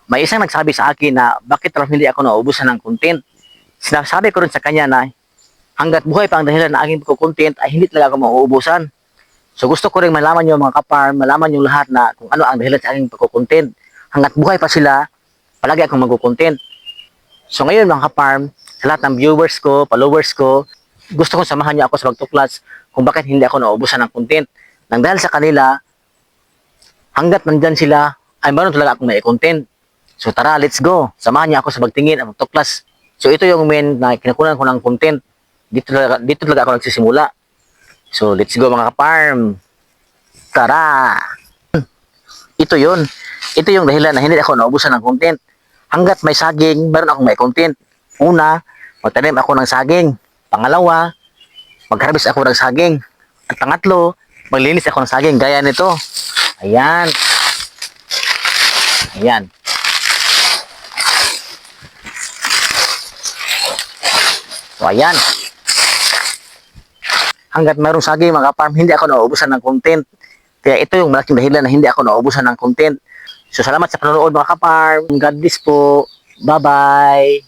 May isang nagsabi sa akin na bakit raw hindi ako nauubusan ng content. Sinasabi ko rin sa kanya na hanggat buhay pa ang dahilan na aking content ay hindi talaga ako mauubusan. So gusto ko rin malaman nyo mga kaparm, malaman nyo lahat na kung ano ang dahilan sa aking pagkukontent. Hanggat buhay pa sila, palagi akong magkukontent. So ngayon mga kaparm, sa lahat ng viewers ko, followers ko, gusto kong samahan nyo ako sa pagtuklas kung bakit hindi ako nauubusan ng content. Nang dahil sa kanila, hanggat nandyan sila, ay meron talaga akong may content. So tara, let's go. Samahan niyo ako sa pagtingin at pagtuklas. So ito yung main na kinakunan ko ng content. Dito talaga ako nagsisimula. So let's go mga kaparm. Tara! Ito yun. Ito yung dahilan na hindi ako naubusan ng content. Hanggat may saging, meron akong may content. Una, magtanim ako ng saging. Pangalawa, mag-harvest ako ng saging. At pangatlo, maglinis ako ng saging. Gaya nito. Ayan. Ayan. So ayan. Hanggat mayroong saging mga farm, hindi ako nauubusan ng content. Kaya ito yung malaking dahilan na hindi ako nauubusan ng content. So salamat sa panonood mga ka-farm. God bless po. Bye-bye.